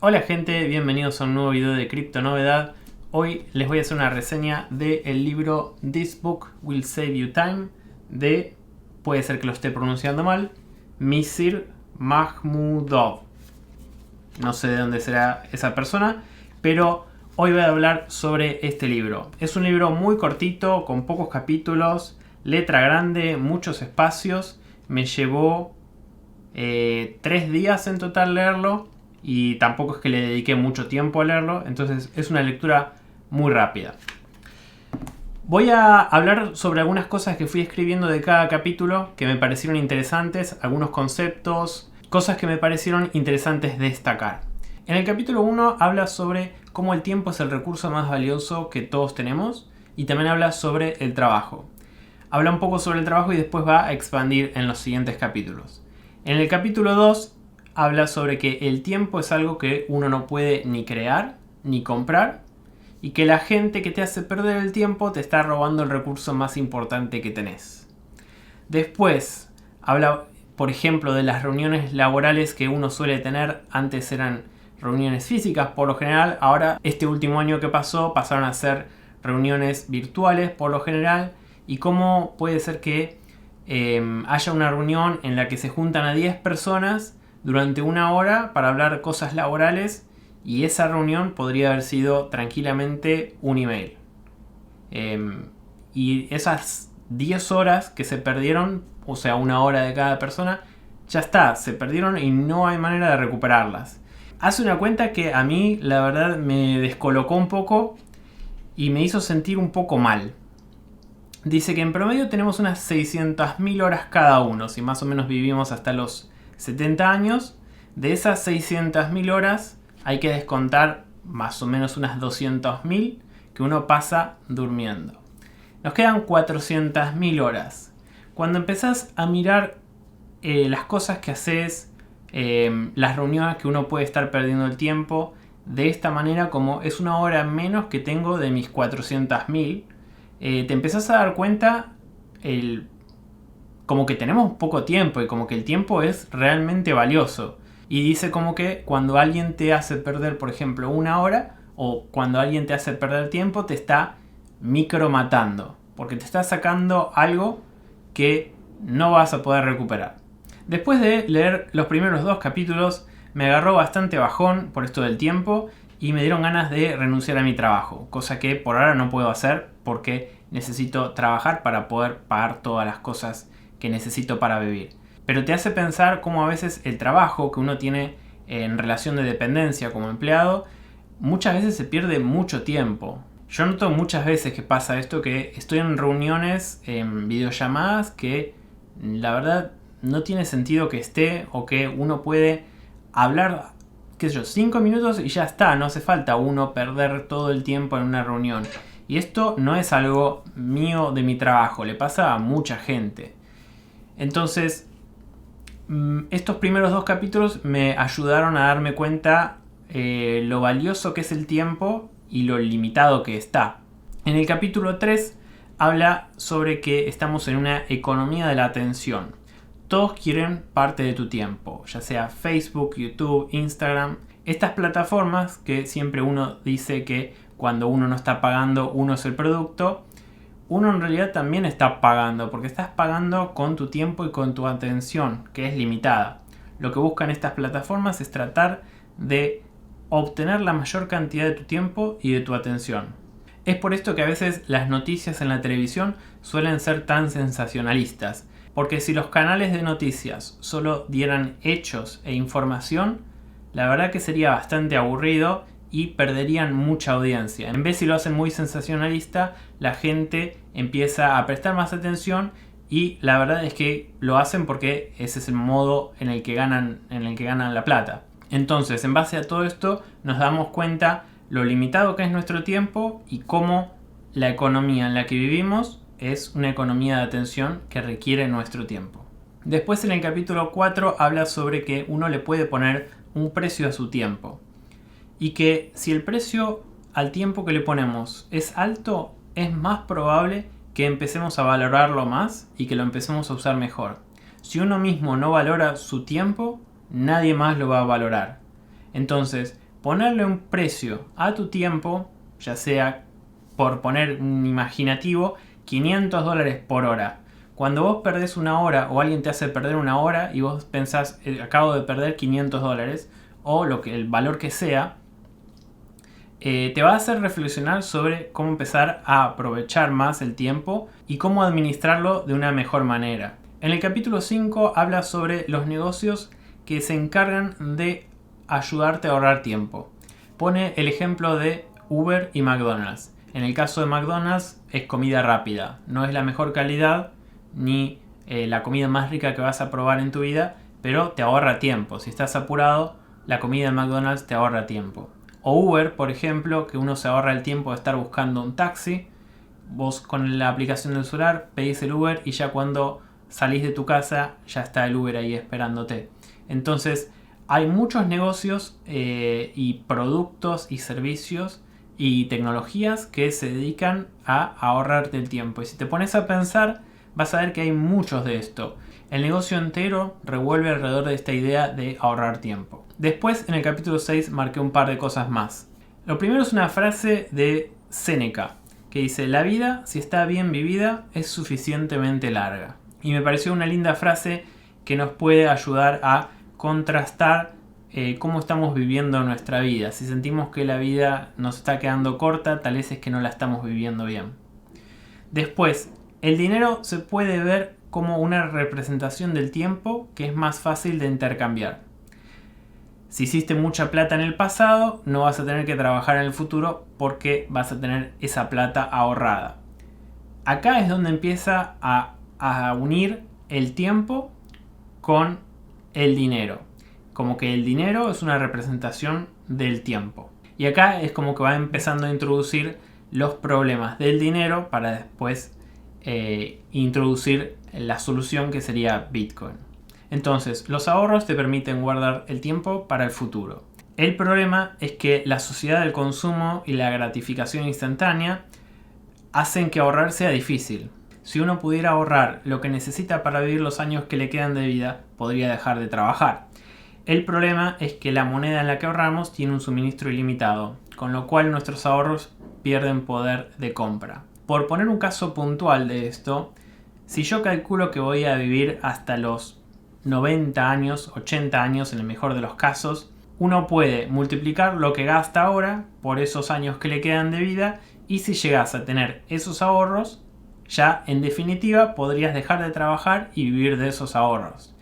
Hola gente, bienvenidos a un nuevo video de Cripto Novedad. Hoy les voy a hacer una reseña del libro This Book Will Save You Time de, puede ser que lo esté pronunciando mal, Misir Mahmudov. No sé de dónde será esa persona, pero hoy voy a hablar sobre este libro. Es un libro muy cortito, con pocos capítulos, letra grande, muchos espacios. Me llevó 3 días en total leerlo. Y tampoco es que le dediqué mucho tiempo a leerlo, entonces es una lectura muy rápida. Voy a hablar sobre algunas cosas que fui escribiendo de cada capítulo que me parecieron interesantes, algunos conceptos, cosas que me parecieron interesantes destacar. En el capítulo 1 habla sobre cómo el tiempo es el recurso más valioso que todos tenemos y también habla sobre el trabajo. Habla un poco sobre el trabajo y después va a expandir en los siguientes capítulos. En el capítulo 2 habla sobre que el tiempo es algo que uno no puede ni crear ni comprar y que la gente que te hace perder el tiempo te está robando el recurso más importante que tenés. Después habla, por ejemplo, de las reuniones laborales que uno suele tener. Antes eran reuniones físicas por lo general, ahora este último año que pasó pasaron a ser reuniones virtuales por lo general, y cómo puede ser que haya una reunión en la que se juntan a 10 personas durante una hora para hablar cosas laborales y esa reunión podría haber sido tranquilamente un email. Y esas 10 horas que se perdieron, o sea, una hora de cada persona, ya está, se perdieron y no hay manera de recuperarlas. Hace una cuenta que a mí la verdad me descolocó un poco y me hizo sentir un poco mal. Dice que en promedio tenemos unas 600.000 horas cada uno, si más o menos vivimos hasta los 70 años. De esas 600.000 horas hay que descontar más o menos unas 200.000 que uno pasa durmiendo. Nos quedan 400.000 horas. Cuando empezás a mirar las cosas que haces, las reuniones que uno puede estar perdiendo el tiempo, de esta manera, como es una hora menos que tengo de mis 400.000, te empezás a dar cuenta como que tenemos poco tiempo y como que el tiempo es realmente valioso. Y dice como que cuando alguien te hace perder, por ejemplo, una hora, o cuando alguien te hace perder tiempo, te está micromatando, porque te está sacando algo que no vas a poder recuperar. Después de leer los primeros 2 capítulos, me agarró bastante bajón por esto del tiempo y me dieron ganas de renunciar a mi trabajo, cosa que por ahora no puedo hacer porque necesito trabajar para poder pagar todas las cosas que necesito para vivir. Pero te hace pensar cómo a veces el trabajo que uno tiene en relación de dependencia como empleado, muchas veces se pierde mucho tiempo. Yo noto muchas veces que pasa esto, que estoy en reuniones, en videollamadas, que la verdad no tiene sentido que esté, o que uno puede hablar, qué sé yo, 5 minutos y ya está, no hace falta uno perder todo el tiempo en una reunión. Y esto no es algo mío de mi trabajo, le pasa a mucha gente. Entonces, estos primeros 2 capítulos me ayudaron a darme cuenta lo valioso que es el tiempo y lo limitado que está. En el capítulo 3 habla sobre que estamos en una economía de la atención. Todos quieren parte de tu tiempo, ya sea Facebook, YouTube, Instagram. Estas plataformas que siempre uno dice que cuando uno no está pagando, uno es el producto. Uno en realidad también está pagando, porque estás pagando con tu tiempo y con tu atención, que es limitada. Lo que buscan estas plataformas es tratar de obtener la mayor cantidad de tu tiempo y de tu atención. Es por esto que a veces las noticias en la televisión suelen ser tan sensacionalistas, porque si los canales de noticias solo dieran hechos e información, la verdad que sería bastante aburrido y perderían mucha audiencia. En vez, si lo hacen muy sensacionalista, la gente empieza a prestar más atención y la verdad es que lo hacen porque ese es el modo en el que ganan la plata. Entonces, en base a todo esto, nos damos cuenta lo limitado que es nuestro tiempo y cómo la economía en la que vivimos es una economía de atención que requiere nuestro tiempo. Después, en el capítulo 4 habla sobre que uno le puede poner un precio a su tiempo. Y que si el precio al tiempo que le ponemos es alto, es más probable que empecemos a valorarlo más y que lo empecemos a usar mejor. Si uno mismo no valora su tiempo, nadie más lo va a valorar. Entonces, ponerle un precio a tu tiempo, ya sea, por poner un imaginativo, $500 por hora. Cuando vos perdés una hora o alguien te hace perder una hora y vos pensás, acabo de perder $500 o el valor que sea, te va a hacer reflexionar sobre cómo empezar a aprovechar más el tiempo y cómo administrarlo de una mejor manera. En el capítulo 5 habla sobre los negocios que se encargan de ayudarte a ahorrar tiempo. Pone el ejemplo de Uber y McDonald's. En el caso de McDonald's es comida rápida, no es la mejor calidad ni la comida más rica que vas a probar en tu vida, pero te ahorra tiempo. Si estás apurado, la comida de McDonald's te ahorra tiempo. O Uber, por ejemplo, que uno se ahorra el tiempo de estar buscando un taxi. Vos con la aplicación del celular pedís el Uber y ya cuando salís de tu casa ya está el Uber ahí esperándote. Entonces hay muchos negocios y productos y servicios y tecnologías que se dedican a ahorrarte el tiempo. Y si te pones a pensar, vas a ver que hay muchos de esto. El negocio entero revuelve alrededor de esta idea de ahorrar tiempo. Después, en el capítulo 6, marqué un par de cosas más. Lo primero es una frase de Séneca, que dice: la vida, si está bien vivida, es suficientemente larga. Y me pareció una linda frase que nos puede ayudar a contrastar cómo estamos viviendo nuestra vida. Si sentimos que la vida nos está quedando corta, tal vez es que no la estamos viviendo bien. Después, el dinero se puede ver como una representación del tiempo que es más fácil de intercambiar. Si hiciste mucha plata en el pasado, no vas a tener que trabajar en el futuro porque vas a tener esa plata ahorrada. Acá es donde empieza a unir el tiempo con el dinero. Como que el dinero es una representación del tiempo. Y acá es como que va empezando a introducir los problemas del dinero para después introducir la solución, que sería Bitcoin. Entonces, los ahorros te permiten guardar el tiempo para el futuro. El problema es que la sociedad del consumo y la gratificación instantánea hacen que ahorrar sea difícil. Si uno pudiera ahorrar lo que necesita para vivir los años que le quedan de vida, podría dejar de trabajar. El problema es que la moneda en la que ahorramos tiene un suministro ilimitado, con lo cual nuestros ahorros pierden poder de compra. Por poner un caso puntual de esto, si yo calculo que voy a vivir hasta los 90 años, 80 años en el mejor de los casos, uno puede multiplicar lo que gasta ahora por esos años que le quedan de vida, y si llegas a tener esos ahorros, ya en definitiva podrías dejar de trabajar y vivir de esos ahorros.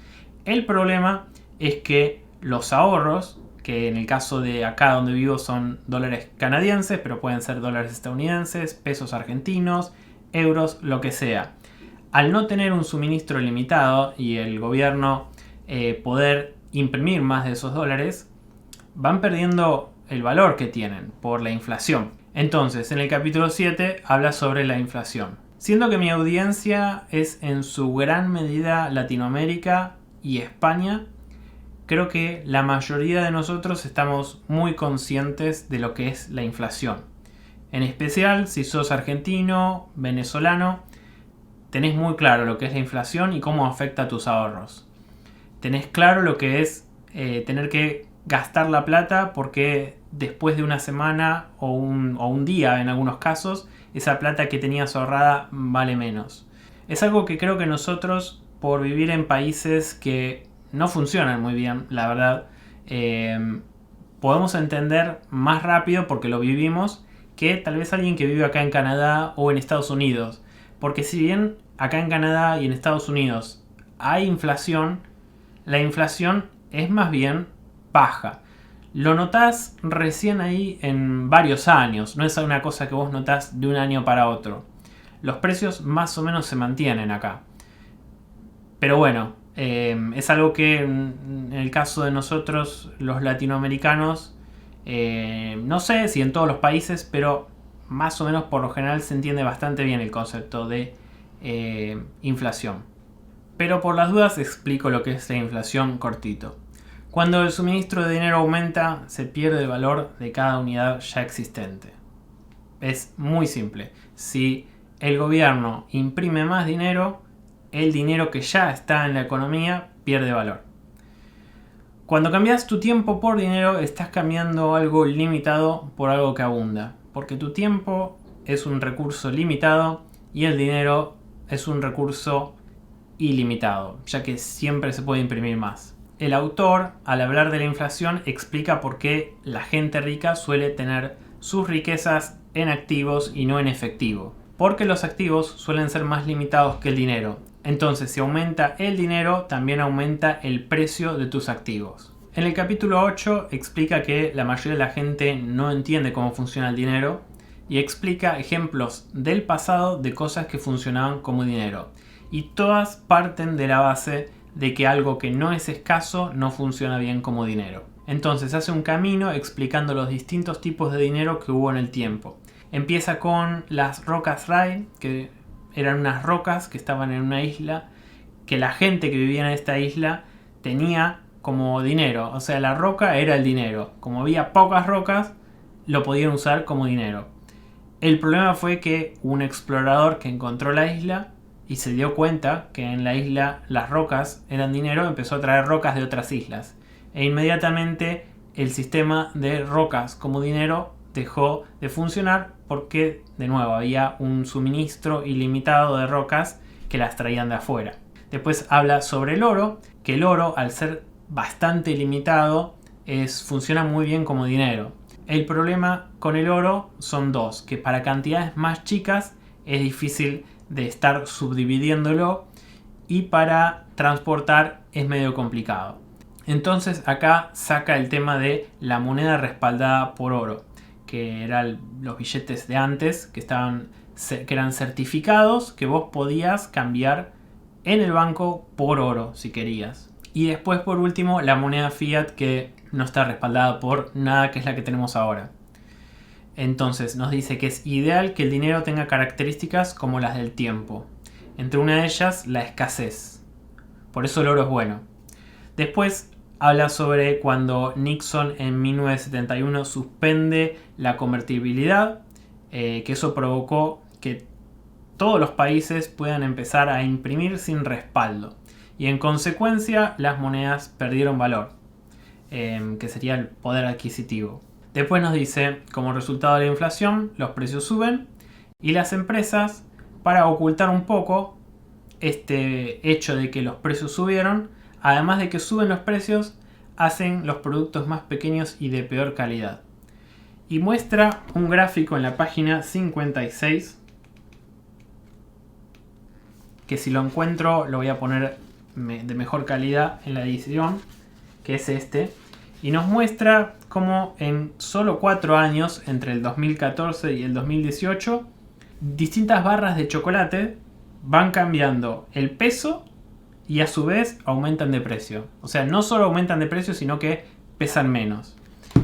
El problema es que los ahorros, que en el caso de acá donde vivo son dólares canadienses, pero pueden ser dólares estadounidenses, pesos argentinos, euros, lo que sea. Al no tener un suministro limitado y el gobierno poder imprimir más de esos dólares, van perdiendo el valor que tienen por la inflación. Entonces, en el capítulo 7 habla sobre la inflación. Siendo que mi audiencia es en su gran medida Latinoamérica y España, creo que la mayoría de nosotros estamos muy conscientes de lo que es la inflación. En especial, si sos argentino, venezolano, tenés muy claro lo que es la inflación y cómo afecta a tus ahorros. Tenés claro lo que es tener que gastar la plata porque después de una semana o un día en algunos casos, esa plata que tenías ahorrada vale menos. Es algo que creo que nosotros, por vivir en países que no funcionan muy bien, la verdad, podemos entender más rápido porque lo vivimos que tal vez alguien que vive acá en Canadá o en Estados Unidos. Porque si bien acá en Canadá y en Estados Unidos hay inflación, la inflación es más bien baja. Lo notás recién ahí en varios años, no es una cosa que vos notás de un año para otro. Los precios más o menos se mantienen acá. Pero bueno, es algo que en el caso de nosotros, los latinoamericanos, no sé si en todos los países, pero más o menos por lo general se entiende bastante bien el concepto de inflación. Pero por las dudas explico lo que es la inflación cortito. Cuando el suministro de dinero aumenta, se pierde el valor de cada unidad ya existente. Es muy simple. Si el gobierno imprime más dinero, el dinero que ya está en la economía pierde valor. Cuando cambias tu tiempo por dinero, estás cambiando algo limitado por algo que abunda. Porque tu tiempo es un recurso limitado y el dinero es un recurso ilimitado, ya que siempre se puede imprimir más. El autor, al hablar de la inflación, explica por qué la gente rica suele tener sus riquezas en activos y no en efectivo. Porque los activos suelen ser más limitados que el dinero. Entonces, si aumenta el dinero, también aumenta el precio de tus activos. En el capítulo 8 explica que la mayoría de la gente no entiende cómo funciona el dinero y explica ejemplos del pasado de cosas que funcionaban como dinero. Y todas parten de la base de que algo que no es escaso no funciona bien como dinero. Entonces hace un camino explicando los distintos tipos de dinero que hubo en el tiempo. Empieza con las rocas Rai, que eran unas rocas que estaban en una isla, que la gente que vivía en esta isla tenía como dinero. O sea, la roca era el dinero. Como había pocas rocas, lo podían usar como dinero. El problema fue que un explorador que encontró la isla y se dio cuenta que en la isla las rocas eran dinero, empezó a traer rocas de otras islas. E inmediatamente el sistema de rocas como dinero dejó de funcionar porque, de nuevo, había un suministro ilimitado de rocas que las traían de afuera. Después habla sobre el oro, que el oro, al ser bastante limitado, funciona muy bien como dinero. El problema con el oro son dos, que para cantidades más chicas es difícil de estar subdividiéndolo y para transportar es medio complicado. Entonces acá saca el tema de la moneda respaldada por oro, que eran los billetes de antes que eran certificados que vos podías cambiar en el banco por oro si querías. Y después, por último, la moneda fiat, que no está respaldada por nada, que es la que tenemos ahora. Entonces nos dice que es ideal que el dinero tenga características como las del tiempo. Entre una de ellas, la escasez. Por eso el oro es bueno. Después habla sobre cuando Nixon en 1971 suspende la convertibilidad, que eso provocó que todos los países puedan empezar a imprimir sin respaldo. Y en consecuencia las monedas perdieron valor, que sería el poder adquisitivo. Después nos dice, como resultado de la inflación, los precios suben y las empresas, para ocultar un poco este hecho de que los precios subieron, además de que suben los precios, hacen los productos más pequeños y de peor calidad. Y muestra un gráfico en la página 56, que si lo encuentro lo voy a poner de mejor calidad en la edición, que es este. Y nos muestra cómo en solo 4 años, entre el 2014 y el 2018, distintas barras de chocolate van cambiando el peso y a su vez aumentan de precio. O sea, no solo aumentan de precio, sino que pesan menos.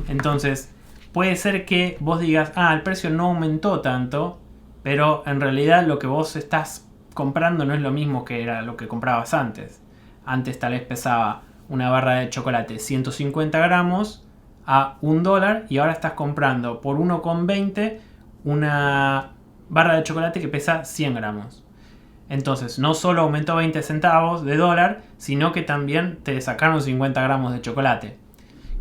Entonces, puede ser que vos digas, el precio no aumentó tanto, pero en realidad lo que vos estás comprando no es lo mismo que era lo que comprabas antes. Antes tal vez pesaba una barra de chocolate 150 gramos a $1 y ahora estás comprando por 1,20 una barra de chocolate que pesa 100 gramos. Entonces no solo aumentó 20 centavos de dólar, sino que también te sacaron 50 gramos de chocolate,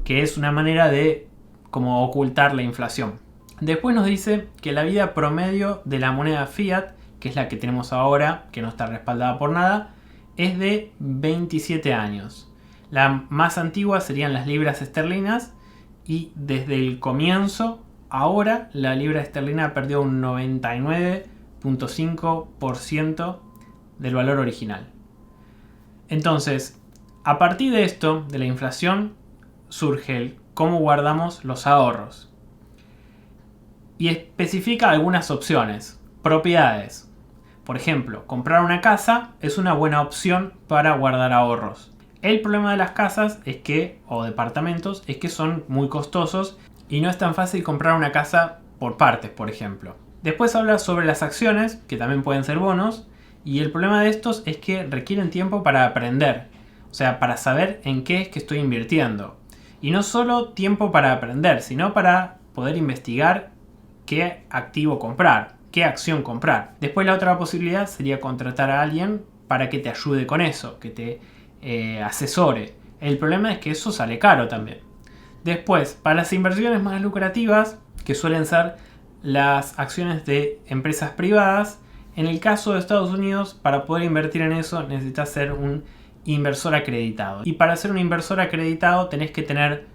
que es una manera de como ocultar la inflación. Después nos dice que la vida promedio de la moneda fiat, que es la que tenemos ahora, que no está respaldada por nada, es de 27 años. La más antigua serían las libras esterlinas y desde el comienzo, ahora, la libra esterlina perdió un 99.5% del valor original. Entonces, a partir de esto, de la inflación, surge el cómo guardamos los ahorros. Y especifica algunas opciones. Propiedades. Por ejemplo, comprar una casa es una buena opción para guardar ahorros. El problema de las casas o departamentos es que son muy costosos y no es tan fácil comprar una casa por partes, por ejemplo. Después habla sobre las acciones, que también pueden ser bonos, y el problema de estos es que requieren tiempo para aprender, o sea, para saber en qué es que estoy invirtiendo. Y no solo tiempo para aprender, sino para poder investigar qué activo comprar, qué acción comprar. Después la otra posibilidad sería contratar a alguien para que te ayude con eso, que te asesore. El problema es que eso sale caro también. Después, para las inversiones más lucrativas, que suelen ser las acciones de empresas privadas, en el caso de Estados Unidos, para poder invertir en eso necesitas ser un inversor acreditado. Y para ser un inversor acreditado tenés que tener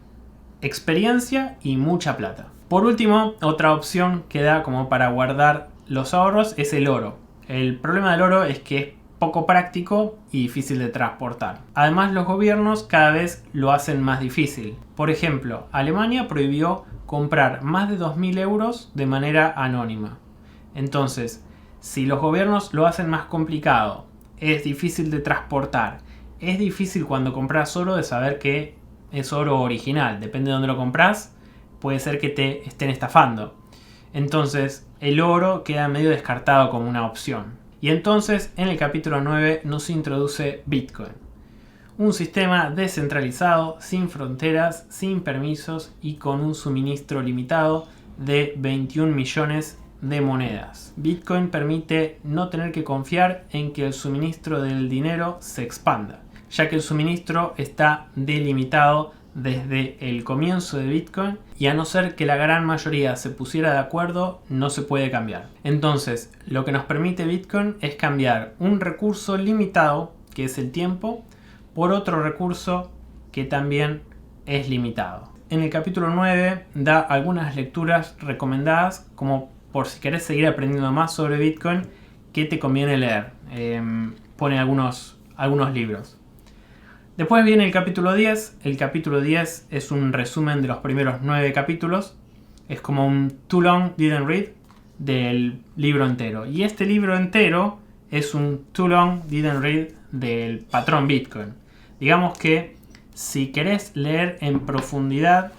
experiencia y mucha plata. Por último, otra opción que da como para guardar los ahorros es el oro. El problema del oro es que es poco práctico y difícil de transportar. Además, los gobiernos cada vez lo hacen más difícil. Por ejemplo, Alemania prohibió comprar más de 2.000 euros de manera anónima. Entonces, si los gobiernos lo hacen más complicado, es difícil de transportar, es difícil cuando compras oro de saber que es oro original. Depende de dónde lo compras, puede ser que te estén estafando. Entonces, el oro queda medio descartado como una opción. Y entonces, en el capítulo 9 nos introduce Bitcoin. Un sistema descentralizado, sin fronteras, sin permisos y con un suministro limitado de 21 millones de monedas. Bitcoin permite no tener que confiar en que el suministro del dinero se expanda, ya que el suministro está delimitado desde el comienzo de Bitcoin y a no ser que la gran mayoría se pusiera de acuerdo, no se puede cambiar. Entonces, lo que nos permite Bitcoin es cambiar un recurso limitado, que es el tiempo, por otro recurso que también es limitado. En el capítulo 9 da algunas lecturas recomendadas como por si querés seguir aprendiendo más sobre Bitcoin, ¿qué te conviene leer? Pone algunos libros. Después viene el capítulo 10. El capítulo 10 es un resumen de los primeros 9 capítulos. Es como un Too Long Didn't Read del libro entero. Y este libro entero es un Too Long Didn't Read del patrón Bitcoin. Digamos que si querés leer en profundidad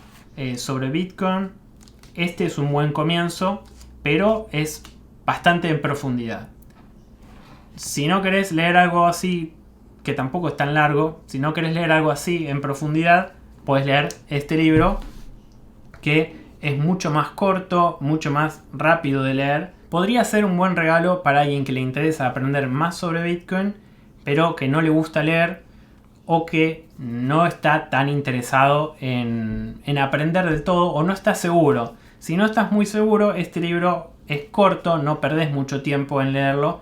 sobre Bitcoin, este es un buen comienzo, pero es bastante en profundidad. Si no querés leer algo así, que tampoco es tan largo, si no querés leer algo así en profundidad, puedes leer este libro, que es mucho más corto, mucho más rápido de leer. Podría ser un buen regalo para alguien que le interesa aprender más sobre Bitcoin, pero que no le gusta leer o que no está tan interesado en aprender del todo o no está seguro. Si no estás muy seguro, este libro es corto, no perdés mucho tiempo en leerlo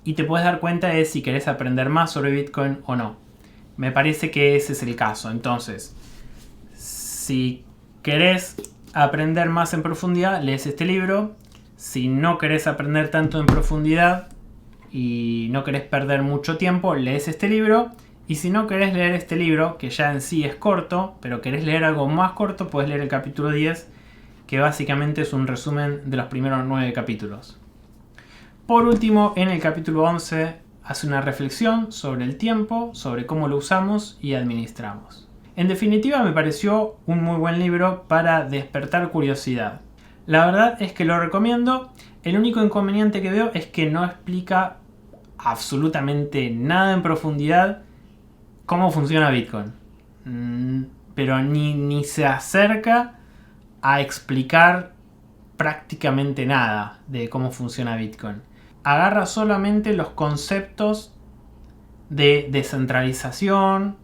y te puedes dar cuenta de si querés aprender más sobre Bitcoin o no. Me parece que ese es el caso. Entonces, si querés aprender más en profundidad, lees este libro. Si no querés aprender tanto en profundidad y no querés perder mucho tiempo, lees este libro. Y si no querés leer este libro, que ya en sí es corto, pero querés leer algo más corto, puedes leer el capítulo 10, que básicamente es un resumen de los primeros 9 capítulos. Por último, en el capítulo 11 hace una reflexión sobre el tiempo, sobre cómo lo usamos y administramos. En definitiva, me pareció un muy buen libro para despertar curiosidad. La verdad es que lo recomiendo. El único inconveniente que veo es que no explica absolutamente nada en profundidad cómo funciona Bitcoin. Pero ni se acerca a explicar prácticamente nada de cómo funciona Bitcoin. Agarra solamente los conceptos de descentralización,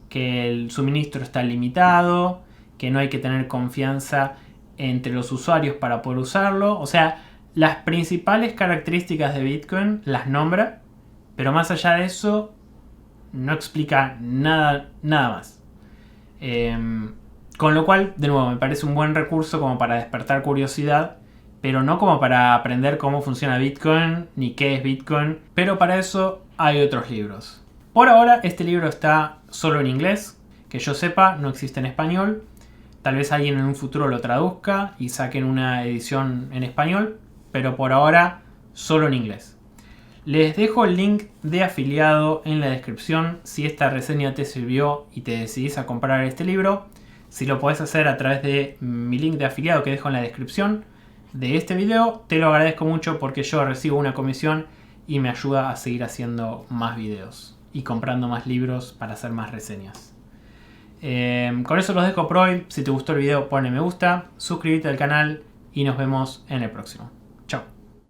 que el suministro está limitado, que no hay que tener confianza entre los usuarios para poder usarlo. O sea, las principales características de Bitcoin las nombra, pero más allá de eso no explica nada más. Con lo cual, de nuevo, me parece un buen recurso como para despertar curiosidad, pero no como para aprender cómo funciona Bitcoin ni qué es Bitcoin. Pero para eso hay otros libros. Por ahora, este libro está solo en inglés. Que yo sepa, no existe en español. Tal vez alguien en un futuro lo traduzca y saquen una edición en español, pero por ahora solo en inglés. Les dejo el link de afiliado en la descripción si esta reseña te sirvió y te decidís a comprar este libro. Si lo podés hacer a través de mi link de afiliado que dejo en la descripción de este video, te lo agradezco mucho porque yo recibo una comisión y me ayuda a seguir haciendo más videos y comprando más libros para hacer más reseñas. Con eso los dejo por hoy. Si te gustó el video, ponle me gusta, suscríbete al canal y nos vemos en el próximo.